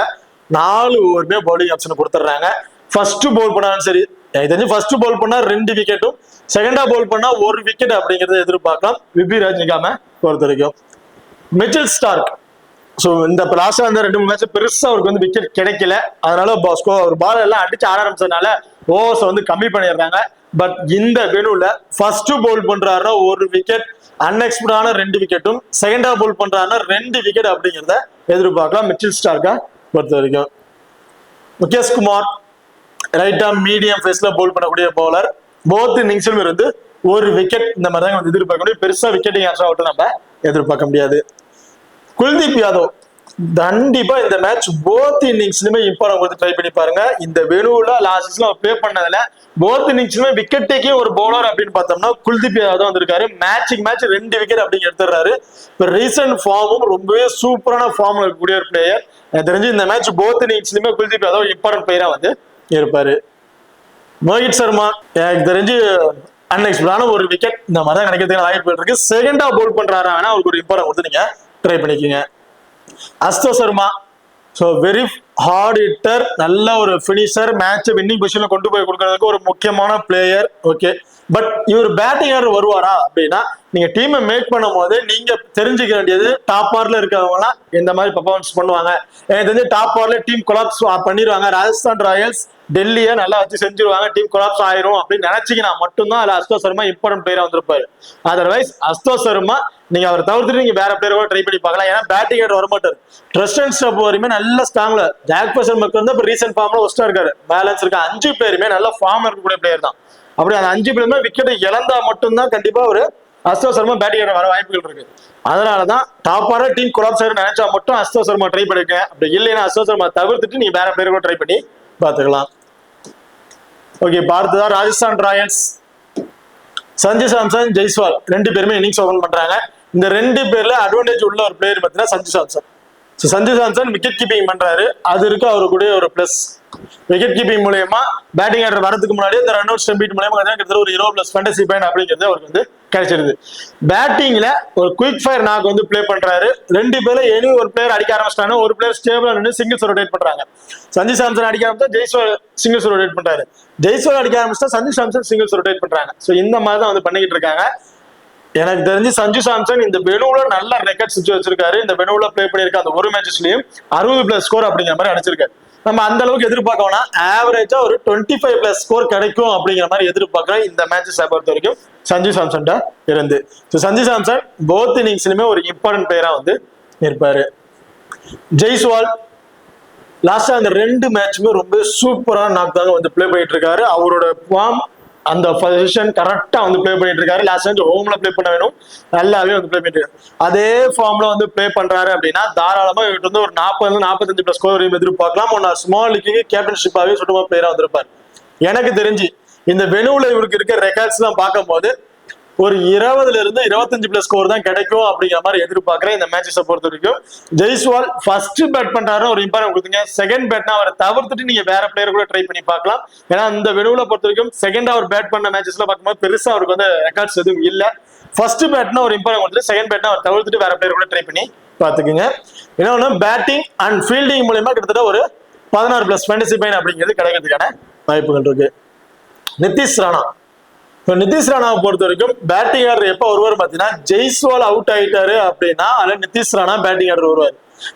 4 ஓவருமே பவுலிங் ஆப்ஷன் கொடுத்துட்றாங்க. ஃபர்ஸ்ட் பவுல் பண்ணாலும் சரி, எனக்கு தெரிஞ்சு ஃபர்ஸ்ட் பவுல் பண்ணா 2 விக்கெட்டும், செகண்டா பவுல் பண்ணா 1 விக்கெட் அப்படிங்கறத எதிர்பார்க்கலாம் விபிராஜ் நிகாம பொறுத்த வரைக்கும். Mitchell Stark. ஸோ இந்த லாஸ்டா அந்த 2 மேட்ச் பெருசா அவருக்கு வந்து விக்கெட் கிடைக்கல. அதனால ஒரு பால் எல்லாம் அடிச்சு ஆட ஆரம்பிச்சதுனால ஓவர்ஸ் வந்து கம்மி பண்ணிடுறாங்க. பட் இந்த வெனுல ஃபர்ஸ்ட் பவுல் பண்றாருன்னா 1 விக்கெட், அன்எக்ஸ்பெக்டான 2 விக்கெட்டும், செகண்டா பவுல் பண்றாருன்னா 2 விக்கெட் அப்படிங்கிறத எதிர்பார்க்கலாம் மிச்சல் ஸ்டார்க்கா பொறுத்த வரைக்கும். முகேஷ் குமார் ரைட்டா மீடியம் ஃபேஸ்ல பவுல் பண்ணக்கூடிய பவுலர். போத் இன்னிங்ஸிலும் இருந்து 1 விக்கெட் இந்த மாதிரி தான் வந்து எதிர்பார்க்க முடியும். பெருசா விக்கெட்டிங் ஆப்ஷன் நம்ம எதிர்பார்க்க முடியாது. குல்தீப் யாதவ் கண்டிப்பா இந்த மேட்ச் போத் இன்னிங்ஸ்லுமே இம்பார்ட்டன்ட் கொடுத்து ட்ரை பண்ணி பாருங்க. இந்த வெனுல லாஸ்ட் சீசன்ல பிளே பண்ணதுல போத் இன்னிங்ஸ்லுமே விக்கெட் டேக்கிங் ஒரு பவுலர் அப்படின்னு பார்த்தோம்னா குல்தீப் யாதவ் வந்திருக்காரு. மேட்சுக்கு மேட்ச் 2 விக்கெட் அப்படின்னு எடுத்துறாரு. இப்போ ரீசன்ட் ஃபார்மும் ரொம்பவே சூப்பரான ஃபார்ம்ல இருக்கக்கூடிய ஒரு பிளேயர். எனக்கு தெரிஞ்சு இந்த மேட்ச் போத் இன்னிங்ஸ்லுமே குல்தீப் யாதவ் இம்பார்ட்டன்ட் பிளேயரா வந்து இருப்பாரு. மோஹித் சர்மா எனக்கு தெரிஞ்சு அன்எக்ஸ்பெக்டான 1 விக்கெட் இந்த மாதிரி தான் கிடைக்கிறதுக்கான வாய்ப்பு இருக்கு. செகண்டா பவுல் பண்றாரு வேணா அவருக்கு ஒரு இம்பார்ட்டன்ட் கொடுத்து நீங்க ட்ரை பண்ணிக்கோங்க. Ashutosh Sharma so very hard hitter, நல்ல ஒரு பினிஷர், மேட்சை வின்னிங் பொசிஷன்ல கொண்டு போய் கொடுக்கறதுக்கு ஒரு முக்கியமான பிளேயர். ஓகே, பட் இவர் பேட்டிங் ஆர்டர் வருவாரா அப்படின்னா நீங்க டீமை மேக் பண்ணும் போது நீங்க தெரிஞ்சுக்க வேண்டியது டாப் ஆர்ல இருக்கிறவங்கலாம் எந்த மாதிரி பெர்ஃபார்மன்ஸ் பண்ணுவாங்க. எனக்கு தெரிஞ்சு டாப் ஆர்ல டீம் கொலாப்ஸ் பண்ணிடுவாங்க. ராஜஸ்தான் ராயல்ஸ் டெல்லியை நல்லா வச்சு செஞ்சிருவாங்க, டீம் கொலாப்ஸ் ஆயிரும் அப்படின்னு நினைச்சீங்கன்னா மட்டும்தான் அதுல அஸ்தோ சர்மா இம்பார்ட்டன்ட் பிளேயரா வந்திருப்பாரு. அதர்வைஸ் அஸ்தோ சர்மா நீங்க அவரை தவிர்த்துட்டு நீங்க வேற பிளேயர் கூட ட்ரை பண்ணி பார்க்கலாம். ஏன்னா பேட்டிங் ஆர்டர் வரமாட்டார். ட்ரெஸ்டன் ஸ்டப் வரையுமே நல்ல ஸ்ட்ராங்ல ஜாக் பர்சன் வந்து இப்போ ரீசென்ட் ஃபார்ம்ல ஒஸ்டா இருக்காரு. பேலன்ஸ் இருக்க 5 பேருமே நல்ல ஃபார்ம் இருக்கக்கூடிய பிளேயர் தான். அப்படி அந்த 5 பேருமே விக்கெட் இழந்தா மட்டும்தான் கண்டிப்பா ஒரு அஸ்தோ சர்மா பேட்டிங் ஆட வர வாய்ப்புகள் இருக்கு. அதனாலதான் டாப்பார டீம் கொலாப்ஸ் நினைச்சா மட்டும் அஸ்தோ சர்மா ட்ரை பண்ணிருக்க. அப்படி இல்லைன்னா அஸ்தோ சர்மா தவிர்த்துட்டு நீங்க வேற பிளேயர் கூட ட்ரை பண்ணி பார்த்துக்கலாம். ஓகே, பார்த்ததான் ராஜஸ்தான் ராயல்ஸ் சஞ்சு சாம்சன், ஜெய்ஸ்வால் 2 பேருமே இன்னிங்ஸ் ஓபன் பண்றாங்க. இந்த 2 பேர்ல அட்வான்டேஜ் உள்ள ஒரு பிளேயர் பார்த்தீங்கன்னா சஞ்சு சாம்சன். சஞ்சு சாம்சன் விக்கெட் கீப்பிங் பண்றாரு, அது இருக்கு அவருக்குடைய ஒரு பிளஸ். விக்கெட் கீப்பிங் மூலயமா பேட்டிங் ஆர்டர் வரதுக்கு முன்னாடி இந்த ரன் அவுட் ஸ்டம்பீட் மூலமா கிட்டத்தட்ட ஒரு 20+ ஃபேண்டசி பாயிண்ட் அப்படிங்கிறது அவருக்கு வந்து கிடைச்சிருது. பேட்டிங்ல ஒரு குயிக் ஃபயர் நாக் வந்து பிளே பண்றாரு. 2 பேர்ல எனி ஒரு பிளேயர் அடிக்க ஆரம்பிச்சிட்டாங்க, ஒரு பிளேயர் ஸ்டேபிளா நின்று சிங்கிள்ஸ் ரொட்டேட் பண்றாங்க. சஞ்சு சாம்சன் அடிக்க ஆரம்பிச்சா ஜெய்ஸ்வால் சிங்கிள்ஸ் ரொட்டேட் பண்றாரு, ஜெய்ஸ்வால் அடிக்க ஆரம்பிச்சா சஞ்சு சாம்சன் சிங்கிள்ஸ் ரொட்டேட் பண்றாங்க. ஸோ இந்த மாதிரி தான் வந்து பண்ணிக்கிட்டு இருக்காங்க. எனக்கு தெரிஞ்சு சஞ்சு சாம்சன் இந்த வெனுவுல நல்ல ரெக்கார்ட் சுற்றி வச்சிருக்காரு. இந்த வெனுவுல பிளே பண்ணிருக்க அந்த ஒரு மேட்சஸ்லயும் 60+ ஸ்கோர் அப்படிங்கிற மாதிரி அடிச்சிருக்காரு. நம்ம அந்த அளவுக்கு எதிர்பார்க்கணும்னா ஆவரேஜா ஒரு 25+ ஸ்கோர் கிடைக்கும் அப்படிங்கிற மாதிரி எதிர்பார்க்கிறேன் இந்த மேட்சஸ் பொறுத்த வரைக்கும் சஞ்சு சாம்சன் இருந்து. சஞ்சு சாம்சன் போத் இன்னிங்ஸ்லயுமே ஒரு இம்பார்ட்டன்ட் பிளேயரா வந்து இருப்பாரு. ஜெய்ஸ்வால் லாஸ்டா அந்த 2 மேட்சுமே ரொம்ப சூப்பரான நாக் தாங்க வந்து பிளே பண்ணிட்டு இருக்காரு. அவரோட ஃபார்ம் அந்த பொசிஷன் கரெக்டா வந்து பிளே பண்ணிட்டு இருக்காரு. லாஸ்ட் டைம் ஹோம்ல பிளே பண்ண வேணும், நல்லாவே வந்து பிளே பண்ணிட்டு இருக்காரு. அதே ஃபார்ம்ல வந்து பிளே பண்றாரு அப்படின்னா தாராளமா இவர்கிட்ட வந்து ஒரு 40-45+ ஸ்கோர் வரையும் எதிர்பார்க்கலாம். ஒன்னு ஸ்மால் லீக்கு கேப்டன்ஷிப்பாவே சுத்தமா பிளேயரா வந்திருப்பாரு. எனக்கு தெரிஞ்சு இந்த வெனுவுல இவருக்கு இருக்க ரெக்கார்ட்ஸ் தான் பார்க்கும் போது ஒரு 20-25+ ஸ்கோர் தான் கிடைக்கும் அப்படிங்கிற மாதிரி எதிர்பார்க்கிறேன் இந்த மேட்சஸை பொறுத்த வரைக்கும். ஜெய்ஸ்வால் ஃபர்ஸ்ட் பேட் பண்றாரு, ஒரு இம்பார்ட்டன்ட் கொடுத்துங்க. செகண்ட் பேட்னா அவரை தவிர்த்துட்டு நீங்க வேற பிளேயர் கூட ட்ரை பண்ணி பார்க்கலாம். ஏன்னா இந்த வெனுவுல பொறுத்த வரைக்கும் செகண்ட் அவர் பேட் பண்ண மேட்சஸ்ல பார்க்கும்போது பெருசா அவருக்கு வந்து ரெக்கார்ட்ஸ் எதுவும் இல்லை. ஃபர்ஸ்ட் பேட்னா ஒரு இம்பார்ட்டன்ட் கொடுத்துட்டு செகண்ட் பேட்னா அவர் தவிர்த்துட்டு வேற பிளேயர் கூட ட்ரை பண்ணி பார்த்துக்குங்க. இன்னொன்னு பேட்டிங் அண்ட் ஃபீல்டிங் மூலமா கிட்டத்தட்ட ஒரு 16+ ஃபேண்டசி பாயிண்ட் அப்படிங்கிறது கிடைக்கிறதுக்கான வாய்ப்புகள் இருக்கு. நிதிஷ் ராணா, நிதிஷ் ராணாவை பொறுத்த வரைக்கும் பேட்டிங் ஆர்டர் எப்ப வருவார் பாத்தீங்கன்னா ஜெய்ஸ்வால் அவுட் ஆயிட்டாரு அப்படின்னா அதுல நிதிஷ் ராணா பேட்டிங் ஆர்டர் வருவார்.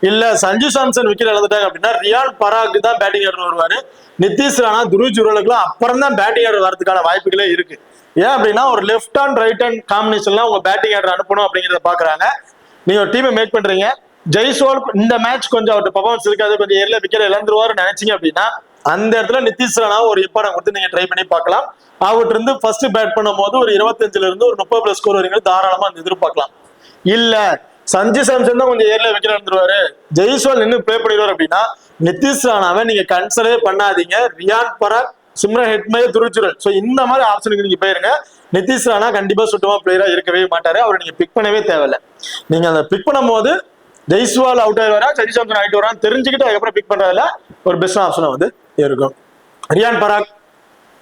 இல்ல சஞ்சு சாம்சன் விக்கெட் இழந்துட்டாங்க அப்படின்னா ரியான் பராக் தான் பேட்டிங் ஆர்டர் வருவாரு. நிதிஷ் ராணா, துருவ் ஜுரலுக்குலாம் அப்புறம் தான் பேட்டிங் ஆர்டர் வரதுக்கான வாய்ப்புகளே இருக்கு. ஏன் அப்படின்னா ஒரு லெஃப்ட் ஹேண்ட் ரைட் ஹேண்ட் காம்பினேஷன்லாம் உங்க பேட்டிங் ஆர்டர் அனுப்பணும் அப்படிங்கிறத பாக்குறாங்க. நீங்க ஒரு டீமை மேக் பண்றீங்க, ஜெய்ஸ்வால் இந்த மேட்ச் கொஞ்சம் அவர்கிட்ட பர்ஃபார்மன்ஸ் இருக்காது, கொஞ்சம் ஏர்ல விக்கெட் இழந்துருவாரு நினைச்சீங்க அப்படின்னா அந்த இடத்துல நிதிஷ் ராணா ஒரு இம்பார்ட்டன்ட் கொடுத்து நீங்க ட்ரை பண்ணி பார்க்கலாம். அவர்கிட்ட இருந்து ஃபர்ஸ்ட் பேட் பண்ணும் போது ஒரு 25 ஒரு 30+ ஸ்கோர் வரைக்கும் தாராளமா எதிர்பார்க்கலாம். இல்ல சஞ்சு சாம்சன் தான் கொஞ்சம் ஏர்ல விக்கெட் இழந்துருவாரு, ஜெய்ஸ்வால் நின்று பிளே பண்ணிடுவார் அப்படின்னா நிதிஷ் ராணாவை நீங்க கன்சிடரே பண்ணாதீங்க. Riyan Parag, Shimron Hetmyer, Dhruv Jurel, so இந்த மாதிரி ஆப்ஷனுக்கு நீங்க போயிருங்க. நிதிஷ் ராணா கண்டிப்பா சுத்தமா பிளேயரா இருக்கவே மாட்டாரு, அவரை நீங்க பிக் பண்ணவே தேவையில்லை. நீங்க அதை பிக் பண்ணும் போது ஜெய்ஸ்வால் அவுட் ஆயிடுவாரா சஞ்சு சாம்சன் ஆயிட்டு வரான்னு தெரிஞ்சுக்கிட்டு அதுக்கப்புறம் பிக் பண்றதுல ஒரு பெஸ்ட் ஆப்ஷனா வந்து இருக்கும். ரியான் பராக்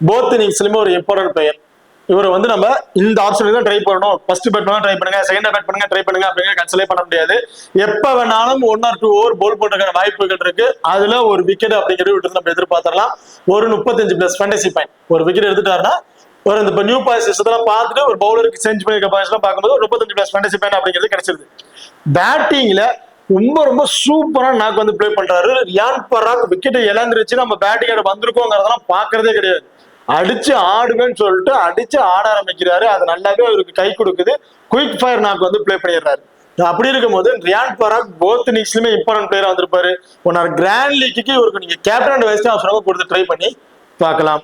போத் இன்னிங்ஸ்லயுமே ஒரு இம்பார்ட்டன்ட் பிளேயர். இவரை வந்து நம்ம இந்த ஆப்ஷனுக்கு தான் ட்ரை பண்ணணும். ஃபர்ஸ்ட் பேட் பண்ணா ட்ரை பண்ணுங்க, செகண்ட் பேட் பண்ணுங்க ட்ரை பண்ணுங்க அப்படிங்கிற கன்சிடரே பண்ண முடியாது. எப்ப வேணாலும் 1 or 2 ஓவர் போல் பண்றதுக்கான வாய்ப்புகள் இருக்கு. அதுல ஒரு விக்கெட் அப்படிங்கிறது நம்ம எதிர்பார்த்தரலாம். ஒரு 35+ ஃபேண்டசி பாயிண்ட் ஒரு விக்கெட் எடுத்துட்டாருன்னா ஒரு இந்த நியூ பாய்ஸ் இதெல்லாம் பார்த்துட்டு ஒரு பவுலருக்கு சேஞ்ச் பண்ணிருக்க பாய்ஸ் எல்லாம் பார்க்கும்போது ஒரு 35+ ஃபேண்டசி பாயிண்ட் அப்படிங்கிறது கிடைச்சிருது. பேட்டிங்ல ரொம்ப ரொம்ப சூப்பரான நாக்கு வந்து பிளே பண்றாரு. ரியான் பராக் விக்கெட் இழந்துருச்சு நம்ம பேட்டிங் ஆட வந்திருக்கோங்கிறதெல்லாம் பாக்குறதே கிடையாது. அடிச்சு ஆடுவேன்னு சொல்லிட்டு அடிச்சு ஆட ஆரம்பிக்கிறாரு, அது நல்லாவே அவருக்கு கை கொடுக்குது. குயிக் ஃபயர் நாக்கு வந்து பிளே பண்ணிடுறாரு. அப்படி இருக்கும் போது ரியான் பராக் போத் இன்னிங்ஸ்லயுமே இம்பார்ட்டன்ட் பிளேயரா வந்திருப்பாரு. ஒன்னார் கிராண்ட் லீக்கு இவருக்கு நீங்க கேப்டன் அண்ட் வைஸ் கேப்டன் கொடுத்து ட்ரை பண்ணி பார்க்கலாம்.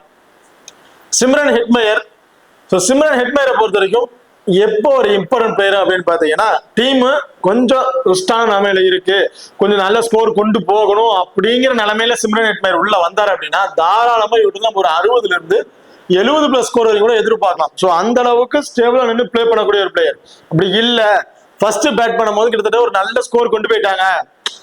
சிம்ரன் ஹெட்மேயர், சிம்ரன் ஹெட்மேயரை பொறுத்த வரைக்கும் எப்போ ஒரு இம்பார்ட்டன்ட் பிளேயர் அப்படின்னு பாத்தீங்கன்னா டீம் கொஞ்சம் ரிஸ்டான நிலைமையில இருக்கு, கொஞ்சம் நல்ல ஸ்கோர் கொண்டு போகணும் அப்படிங்கிற நிலைமையில சிம்ரன் ஹெட்மேயர் உள்ள வந்தாரு அப்படின்னா தாராளமா இவருக்கு ஒரு 60-70+ ஸ்கோர் வரைக்கும் கூட எதிர்பார்க்கலாம். ஸோ அந்த அளவுக்கு ஸ்டேபிளா நின்று பிளே பண்ணக்கூடிய ஒரு பிளேயர். அப்படி இல்ல ஃபர்ஸ்ட் பேட் பண்ணும்போது கிட்டத்தட்ட ஒரு நல்ல ஸ்கோர் கொண்டு போயிட்டாங்க,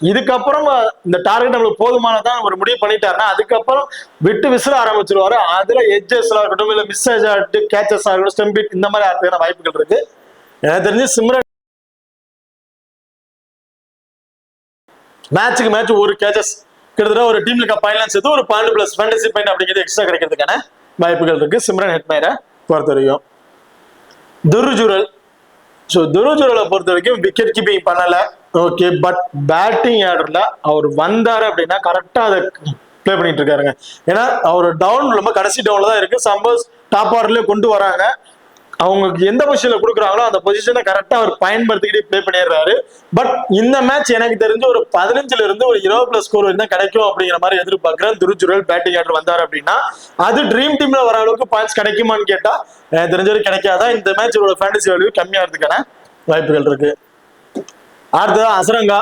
இதுக்கப்புறம் இந்த டார்கெட் நம்மளுக்கு போதுமானதான் ஒரு முடிவு பண்ணிட்டாருன்னா அதுக்கப்புறம் விட்டு விசிற ஆரம்பிச்சிருவாரு. அதுல எட்ஜஸ்ல இருக்கட்டும் இல்ல மிஸ் ஆகிட்டு கேச்சஸ் ஆகட்டும் ஸ்டம்பிட் இந்த மாதிரி ஆகிறதுக்கான வாய்ப்புகள் இருக்கு. எனக்கு தெரிஞ்சு சிம்ரன் மேட்சுக்கு மேட்ச் ஒரு கேச்சஸ் கிட்டத்தட்ட ஒரு டீம்ல பாயிண்ட் சேர்த்து ஒரு 12+ ஃபேண்டசி பாயிண்ட் அப்படிங்கிறது எக்ஸ்ட்ரா கிடைக்கிறதுக்கான வாய்ப்புகள் இருக்கு சிம்ரன் ஹெட்மேயரை பொறுத்த வரைக்கும். துருஜுரல். ஸோ துருஜுரலை பொறுத்த வரைக்கும் விக்கெட் கீப்பிங் பண்ணல, ஓகே, பட் பேட்டிங் ஆர்டர்ல அவர் வந்தாரு அப்படின்னா கரெக்டா அதை பிளே பண்ணிட்டு இருக்காருங்க. ஏன்னா அவர் டவுன் ரொம்ப கடைசி டவுன்ல தான் இருக்கு. சப்போஸ் டாப் ஆர்டர்லயே கொண்டு வராங்க, அவங்களுக்கு எந்த பொசிஷன்ல கொடுக்குறாங்களோ அந்த பொசிஷனை கரெக்டா அவர் பயன்படுத்திக்கிட்டு பிளே பண்ணிடுறாரு. பட் இந்த மேட்ச் எனக்கு தெரிஞ்சு ஒரு 15ல இருந்து ஒரு 20+ ஸ்கோர் வரைக்கும் கிடைக்கும் அப்படிங்கிற மாதிரி எதிர்பார்க்கிறேன். துருஜுரல் பேட்டிங் ஆர்டர் வந்தாரு அப்படின்னா அது ட்ரீம் டீம்ல வர அளவுக்கு பாயிண்ட்ஸ் கிடைக்குமான்னு கேட்டா எனக்கு தெரிஞ்சவரை கிடைக்காதான். இந்த மேட்ச் ஃபேண்டசி வேல்யூ கம்மியா இருக்கிறதுக்கான வாய்ப்புகள் இருக்கு. அடுத்தது அசரங்கா.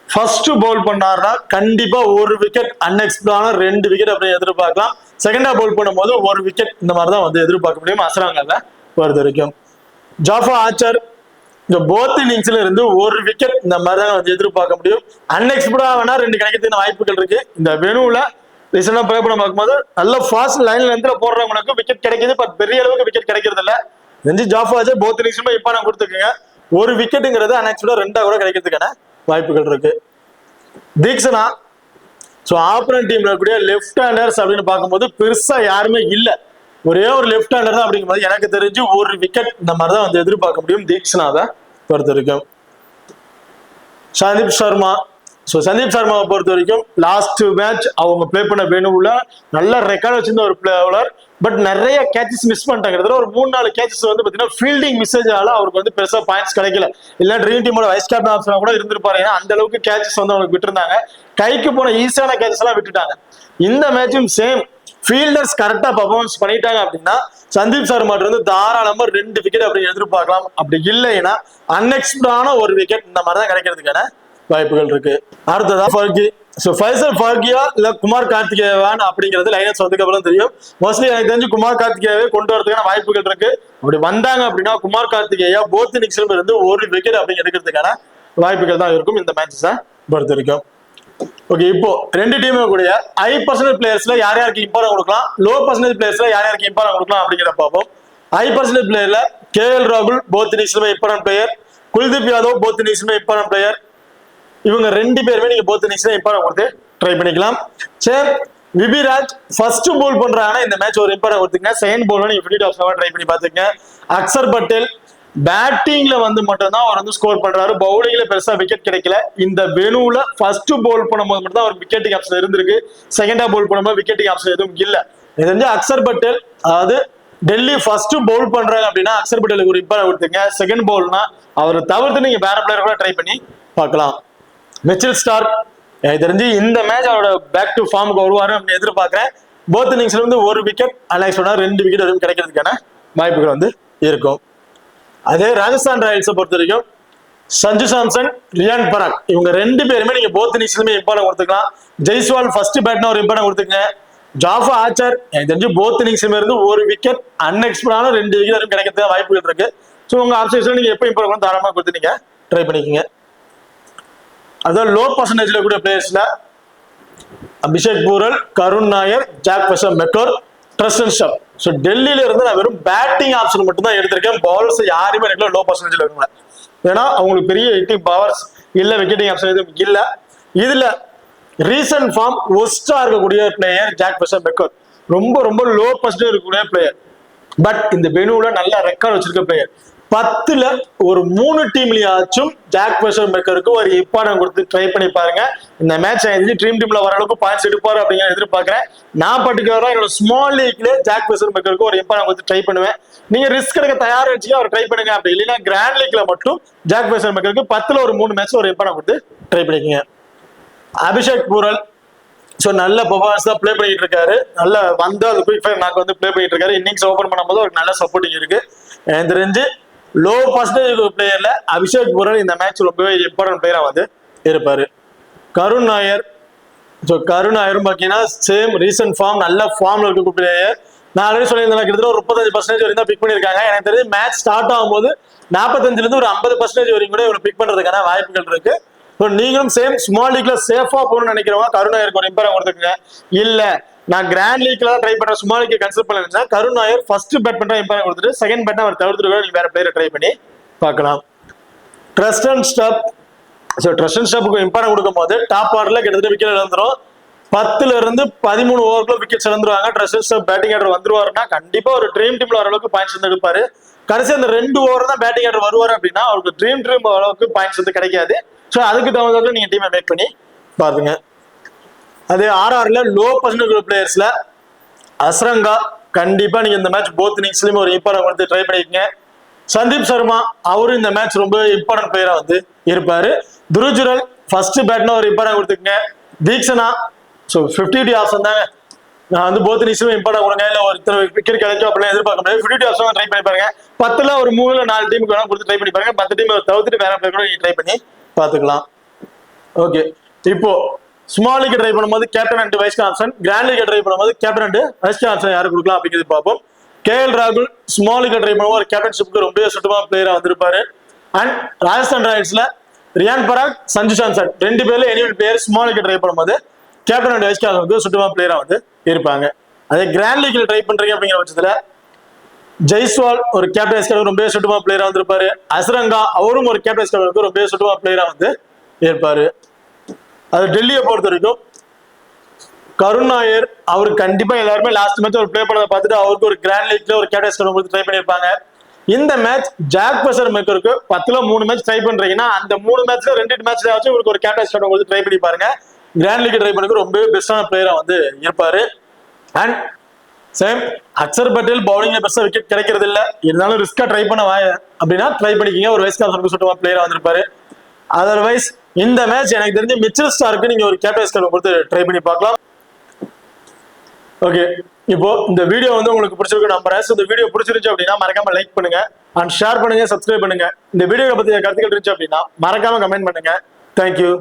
ஃபர்ஸ்ட் பவுல் பண்ணாருன்னா கண்டிப்பா ஒரு விக்கெட், அன்எக்ஸ்பெக்டான 2 விக்கெட் அப்படி எதிர்பார்க்கலாம். செகண்டா பவுல் பண்ணும்போது ஒரு விக்கெட், இந்த மாதிரி தான் வந்து எதிர்பார்க்க முடியும் அசரங்கால பொறுத்த வரைக்கும். ஜாஃபா ஆர்ச்சர் இந்த போத் இன்னிங்ஸ்ல இருந்து ஒரு விக்கெட் இந்த மாதிரி தான் வந்து எதிர்பார்க்க முடியும். அன்எக்ஸ்பெக்டா வேணா 2 கிடைக்கிறதுக்கு வாய்ப்புகள் இருக்கு. இந்த வெனுல ரீசெண்டா ப்ளே பண்ண பார்க்கும்போது நல்ல ஃபாஸ்ட் லைன்ல இருந்து போடுறவங்களுக்கு விக்கெட் கிடைக்குது, பட் பெரிய அளவுக்கு விக்கெட் கிடைக்கிறது இல்ல. தெரிஞ்சு ஜாஃபா ஆர்ச்சர் போத் இன்னிங்ஸுமே இப்ப நான் கொடுத்துருக்கேங்க. ஒரு விக்கெட்டுங்கிறது அன்எக்ஸ்பெக்டா 2 கூட கிடைக்கிறதுக்கான வாய்ப்புகள் இருக்கு. தீக்ஷனா. ஸோ ஆப்பனன்ட் டீம்ல இருக்கக்கூடிய லெஃப்ட் ஹேண்டர்ஸ் அப்படின்னு பார்க்கும்போது பெருசா யாருமே இல்லை, ஒரே ஒரு லெஃப்ட் ஹேண்டர் தான். அப்படிங்கும்போது எனக்கு தெரிஞ்சு ஒரு விக்கெட் இந்த மாதிரி தான் வந்து எதிர்பார்க்க முடியும் தீக்ஷனாவை பொறுத்த வரைக்கும். சந்தீப் சர்மா. ஸோ சந்தீப் சர்மாவை பொறுத்த வரைக்கும் லாஸ்ட் மேட்ச் அவங்க பிளே பண்ண வேணும்ல நல்ல ரெக்கார்ட் வச்சிருந்த ஒரு பிளேயர், பட் நிறைய கேச்சஸ் மிஸ் பண்ணிட்டாங்க. ஒரு 3-4 கேச்சஸ் வந்து பாத்தீங்கன்னா ஃபீல்டிங் மிஸ்ஸேஜால அவருக்கு வந்து பெருசா பாயிண்ட்ஸ் கிடைக்கல. இல்ல ட்ரீம் டீமோட வைஸ் கேப்டன் ஆப்ஷனா கூட இருந்திருப்பாரு. ஏன்னா அந்த அளவுக்கு கேச்சஸ் வந்து அவங்களுக்கு விட்டுருந்தாங்க. கைக்கு போன ஈஸியான கேச்சஸ் எல்லாம் விட்டுட்டாங்க. இந்த மேட்சும் சேம், ஃபீல்டர்ஸ் கரெக்டா பர்ஃபார்மன்ஸ் பண்ணிட்டாங்க அப்படின்னா சந்தீப் சர்மா இருந்து தாராளமா 2 விக்கெட் அப்படி எதிர்பார்க்கலாம். அப்படி இல்லைன்னா அன்எக்ஸ்பெக்டான ஒரு விக்கெட் இந்த மாதிரி தான் கிடைக்கிறதுக்கான வாய்ப்புகள் இருக்கு. அடுத்ததா ஃபர்கி. ஸோ ஃபைசல் ஃபர்கியா இல்ல குமார் கார்த்திகேயன் அப்படிங்கிறது லைனர்ஸ் வந்ததுக்கு அப்புறம் தெரியும். மோஸ்ட்லி எனக்கு தெரிஞ்சு குமார் கார்த்திகேயவே கொண்டு வரதுக்கான வாய்ப்புகள் இருக்கு. அப்படி வந்தாங்க அப்படின்னா குமார் கார்த்திகேயா போத் இன்னிங்ஸ்ல இருந்து ஒரு விக்கெட் அப்படி எடுக்கிறதுக்கான வாய்ப்புகள் தான் இருக்கும் இந்த மேட்சஸை பொறுத்த வரைக்கும். ஓகே, இப்போ 2 டீம் கூடிய ஹை பர்சன்டேஜ் பிளேயர்ஸ்ல யார் யாருக்கு இம்பார்ட்டன் கொடுக்கலாம், லோ பர்சன்டேஜ் பிளேயர்ஸ்ல யார் யாருக்கு இம்பார்ட்டன் கொடுக்கலாம் அப்படிங்கிற பார்ப்போம். ஹை பர்சன்டேஜ் பிளேயர்ல கேஎல் ராகுல் போத் இன்னிங்ஸ்லுமே important player, Kuldeep Yadav both இன்னிங்ஸ்லுமே இம்பார்ட்டன்ட் பிளேயர். இவங்க 2 பேருமே நீங்க போத் இன்னிங்ஸ்ல இம்பார்ட்டன்ட் கொடுத்து ட்ரை பண்ணிக்கலாம். சரி, விபிராஜ் ஃபர்ஸ்ட் பவுல் பண்றாங்கன்னா இந்த மேட்ச் ஒரு இம்பார்ட்டன்ட் கொடுத்துங்க. செகண்ட் பவுல் நீங்க ஃபினிட் ஆஃப் ட்ரை பண்ணி பாத்துங்க. அக்சர் பட்டேல் பேட்டிங்ல வந்து மட்டும்தான் அவர் வந்து ஸ்கோர் பண்றாரு, பவுலிங்ல பெருசா விக்கெட் கிடைக்கல. இந்த வெனுல ஃபர்ஸ்ட் பவுல் பண்ணும்போது மட்டும் தான் அவர் விக்கெட்டிங் ஆப்ஷன் இருந்திருக்கு. செகண்டா பவுல் பண்ணும்போது விக்கெட்டிங் ஆப்ஷன் எதுவும் இல்ல. இது வந்து அக்சர் பட்டேல், அதாவது டெல்லி ஃபர்ஸ்ட் பவுல் பண்றாங்க அப்படின்னா அக்சர் பட்டேலுக்கு ஒரு இம்பார்ட்டன்ட் கொடுத்துங்க. செகண்ட் பவுல்னா அவரை தவிர்த்து நீங்க வேற பிளேயர் கூட ட்ரை பண்ணி பார்க்கலாம். மிச்சல் ஸ்டார்க் எனக்கு தெரிஞ்சு இந்த மேட்ச் அவரோட பேக் டு ஃபார்முக்கு வருவாரு அப்படின்னு எதிர்பார்க்கிறேன். போத் இன்னிங்ஸ்ல இருந்து ஒரு விக்கெட், அன்னைக்கு 2 விக்கெட் வரைக்கும் கிடைக்கிறதுக்கான வாய்ப்புகள் வந்து இருக்கும். அதே ராஜஸ்தான் ராயல்ஸை பொறுத்த வரைக்கும் சஞ்சு சாம்சன், ரியான் பராக் இவங்க 2 பேருமே நீங்க போத் இன்னிங்ஸ்லுமே இம்பார்ட்டன்ட் கொடுத்துக்கலாம். ஜெய்ஸ்வால் ஃபர்ஸ்ட் பேட்னா ஒரு இம்பார்ட்டன்ட் கொடுத்துங்க. ஜாஃபா ஆர்ச்சர் எனக்கு தெரிஞ்சு போத் இன்னிங்ஸ்லுமே இருந்து ஒரு விக்கெட், அன்எக்ஸ்பெக்டான 2 விக்கெட் வரைக்கும் கிடைக்கிறதுக்கு வாய்ப்புகள் இருக்கு. ஸோ உங்க ஆப்ஷன்ஸ்ல நீங்க எப்போ இம்பார்ட்டன்ட் தாராளமாக கொடுத்து நீங்க ட்ரை பண்ணிக்கோங்க. அதாவது லோ பர்சன்டேஜ்ல கூட பிளேயர்ஸ்ல அபிஷேக் பூரல், கருண் நாயர், ஜாக் வெசம் மெக்கோர், ட்ரஸ்டன் ஷப். ஸோ டெல்லியில இருந்து நான் வெறும் பேட்டிங் ஆப்ஷன் மட்டும் தான் எடுத்திருக்கேன். பவுலர்ஸ் யாருமே எனக்கு லோ பர்சன்டேஜ்ல இருக்குங்க. ஏன்னா அவங்களுக்கு பெரிய ஹிட்டிங் பவர்ஸ் இல்ல, விக்கெட்டிங் ஆப்ஷன் எதுவும் இல்ல. இதுல ரீசன்ட் ஃபார்ம் ஒஸ்டா இருக்கக்கூடிய பிளேயர் ஜாக் வெசம் மெக்கோர், ரொம்ப ரொம்ப லோ பர்சன்டேஜ் இருக்கக்கூடிய பிளேயர். பட் இந்த வெனுல நல்ல ரெக்கார்ட் வச்சிருக்க பிளேயர். 10ல ஒரு 3 டீம்லயாச்சும் ஜாக் வெசம் மெக்கருக்கு ஒரு இம்பார்ட்டன்ட் கொடுத்து ட்ரை பண்ணி பாருங்க. இந்த மேட்ச் ட்ரீம் டீம்ல வர அளவுக்கு பாயிண்ட்ஸ் எடுப்பாரு அப்படிங்கிற எதிர்பார்க்கிறேன். நான் பர்டிகுலரா என்னோட ஸ்மால் லீக்ல ஜாக் வெசம் மெக்கருக்கு ஒரு இம்பார்ட்டன்ட் கொடுத்து ட்ரை பண்ணுவேன். நீங்க ரிஸ்க் எடுக்க தயாரா வச்சு அவர் ட்ரை பண்ணுங்க. அப்படி இல்லைன்னா கிராண்ட் லீக்ல மட்டும் ஜாக் வெசம் மெக்கருக்கு 10ல ஒரு 3 மேட்ச் ஒரு இம்பார்ட்டன்ட் கொடுத்து ட்ரை பண்ணிக்கங்க. அபிஷேக் பூரல் ஸோ நல்ல பர்ஃபார்மன்ஸ் தான் பிளே பண்ணிட்டு இருக்காரு. நல்ல வந்து அது குயிக் ஃபயர் நாக்கு வந்து பிளே பண்ணிட்டு இருக்காரு. இன்னிங்ஸ் ஓபன் பண்ணும்போது ஒரு நல்ல சப்போர்ட்டிங் இருக்கு. எனக்கு தெரிஞ்சு லோ பர்சன்டேஜ் பிளேயர்ல அபிஷேக் பூரல் இந்த மேட்ச் ரொம்பவே இம்பார்ட்டன்ட் பிளேயரா வந்து இருப்பாரு. கருண் நாயர், ஸோ கருண் நாயரும் பார்த்தீங்கன்னா சேம் ரீசன்ட் ஃபார்ம், நல்ல ஃபார்ம்ல இருக்க பிளேயர். நான் ஆல்ரெடி சொல்லியிருந்தேன் கிட்டத்தட்ட ஒரு 35% வரைக்கும் தான் பிக் பண்ணியிருக்காங்க. எனக்கு தெரிஞ்சு மேட்ச் ஸ்டார்ட் ஆகும்போது 45ல இருந்து ஒரு 50% வரைக்கும் கூட இவரை பிக் பண்றதுக்கான வாய்ப்புகள் இருக்கு. ஸோ நீங்களும் சேம் ஸ்மால் லீக்ல சேஃபா போகணும்னு நினைக்கிறவங்க கருண் நாயருக்கு ஒரு இம்பார்ட்டன்ட் கொடுத்துருங்க. இல்ல நான் கிராண்ட் லீக்ல தான் ட்ரை பண்றேன், ஸ்மால் லீக் கன்சிடர் பண்ணா கருண் நாயர் ஃபர்ஸ்ட் பேட் பண்ற இம்பார்ட்டன்ட் கொடுத்துட்டு செகண்ட் பேட் அவர் தவிர்த்துட்டு நீங்க வேற பிளேயரை ட்ரை பண்ணி பார்க்கலாம். ட்ரஸ்டன் ஸ்டப், ஸோ ட்ரஸ்டன் ஸ்டப்புக்கு இம்பார்ட்டன்ட் கொடுக்கும் போது டாப் ஆர்டர்ல கிட்டத்தட்ட விக்கெட் இழந்துரும். 10ல இருந்து 13 ஓவருக்குள்ள விக்கெட் இழந்துருவாங்க. ட்ரெஸ்ஸஸ் பேட்டிங் ஆர்டர் வந்துருவாருன்னா கண்டிப்பா ஒரு ட்ரீம் டீம்ல வர அளவுக்கு பாயிண்ட்ஸ் வந்து எடுப்பாரு. கடைசி அந்த 2 ஓவர் தான் பேட்டிங் ஆர்டர் வருவாரு அப்படின்னா அவருக்கு ட்ரீம் அளவுக்கு பாயிண்ட்ஸ் வந்து கிடைக்காது. ஸோ அதுக்கு தகுந்த நீங்க டீமை மேக் பண்ணி பாருங்க. அதே ஆர்ஆர்ல லோ பர்சன்டேஜ் பிளேயர்ஸ்ல அஸ்ரங்கா கண்டிப்பா நீங்க இந்த மேட்ச் போத் இன்னிங்ஸ்லயும் ஒரு இம்பார்ட்டன் கொடுத்து ட்ரை பண்ணிக்கங்க. சந்தீப் சர்மா அவரும் இந்த மேட்ச் ரொம்ப இம்பார்ட்டன்ட் பிளேயரா வந்து இருப்பாரு. துருஜுரல் ஃபர்ஸ்ட் பேட்னா ஒரு இம்பார்ட்டன் கொடுத்துக்கங்க. தீக்ஷனா ஸோ 50 ஆப்ஷன் தாங்க. நான் வந்து போத் இன்னிங்ஸ்லயும் இம்பார்ட்டன் கொடுங்க. இல்ல ஒருத்தர் விக்கெட் கிடைக்கும் அப்படின்னு எதிர்பார்க்க முடியாது. 50 ஆப்ஷன் ட்ரை பண்ணி பாருங்க. 10ல ஒரு 3 4 டீமுக்கு வேணா கொடுத்து ட்ரை பண்ணி பாருங்க. 10 டீம் தவிர்த்துட்டு வேற பிளேயர் கூட நீங்க ட்ரை பண்ணி பாத்துக்கலாம். ஓகே, இப்போ ஸ்மால் லீக் ட்ரை பண்ணும்போது captain and vice captain, grand league try பண்ணும்போது கேப்டன் அண்ட் வைஸ் கேப்டன் யாரு கொடுக்கலாம் அப்படிங்கிறது பார்ப்போம். கேஎல் ராகுல் ஸ்மால் லீக் ட்ரை பண்ணும்போது ஒரு கேப்டன்ஷிப்க்கு ரொம்ப சுத்தமான பிளேயரா வந்திருப்பாரு. அண்ட் ராஜஸ்தான் ராயல்ஸ்ல ரியான் பராக், சஞ்சு சாம்சன் 2 பேர்ல any player small league try பண்ணும்போது கேப்டன் அண்ட் வைஸ் கேப்டனுக்கு சுத்தமான பிளேயரா வந்து இருப்பாங்க. அதே கிராண்ட் லீக்ல ட்ரை பண்றீங்க அப்படிங்கிற பட்சத்துல ஜெய்ஸ்வால் ஒரு கேப்டன் வைஸ் கேப்டன் ரொம்ப சுத்தமான பிளேயரா வந்திருப்பாரு. அஸ்ரங்கா அவரும் ஒரு கேப்டன் வைஸ் கேப்டனுக்கு ரொம்ப சுத்தமான பிளேயரா வந்து இருப்பாரு. அது டெல்லியை பொறுத்த வரைக்கும் கருண் நாயர் அவர் கண்டிப்பா எல்லாருமே லாஸ்ட் மேட்ச் ஒரு பிளே பண்ணதை பார்த்துட்டு அவருக்கு ஒரு கிராண்ட் லீக்ல ஒரு கேப்டன் கொடுத்து ட்ரை பண்ணிருப்பாங்க. இந்த மேட்ச் ஜாக் பசர் மேக்கருக்கு 10ல 3 மேட்ச் ட்ரை பண்றீங்கன்னா அந்த 3 மேட்ச்ல 2 மேட்ச்ல ஆச்சு இவருக்கு ஒரு கேப்டன் கொடுத்து ட்ரை பண்ணி பாருங்க. கிராண்ட் லீக் ட்ரை பண்ணி ரொம்ப பெஸ்டான பிளேயரா வந்து இருப்பாரு. அண்ட் சேம் அக்சர் பட்டேல் பவுலிங்ல பெஸ்டா விக்கெட் கிடைக்கிறது இல்ல, இருந்தாலும் ரிஸ்கா ட்ரை பண்ண அப்படின்னா ட்ரை பண்ணிக்கிங்க. ஒரு வைஸ் கேப்டன் சுத்தமா பிளேயரா வந்திருப்பாரு. அதர்வைஸ் இந்த மேட்ச் எனக்கு தெரிஞ்சு மிச்சல் ஸ்டார்க்கு நீங்க ஒரு கேப்டன் கொடுத்து ட்ரை பண்ணி பார்க்கலாம். ஓகே, இப்போ இந்த வீடியோ வந்து உங்களுக்கு பிடிச்சிருக்கு நம்புறேன். இந்த வீடியோ பிடிச்சிருந்துச்சு அப்படின்னா மறக்காம லைக் பண்ணுங்க அண்ட் ஷேர் பண்ணுங்க, சப்ஸ்கிரைப் பண்ணுங்க. இந்த வீடியோ பத்தி கருத்துக்கள் இருந்துச்சு அப்படின்னா மறக்காம கமெண்ட் பண்ணுங்க. தேங்க்யூ.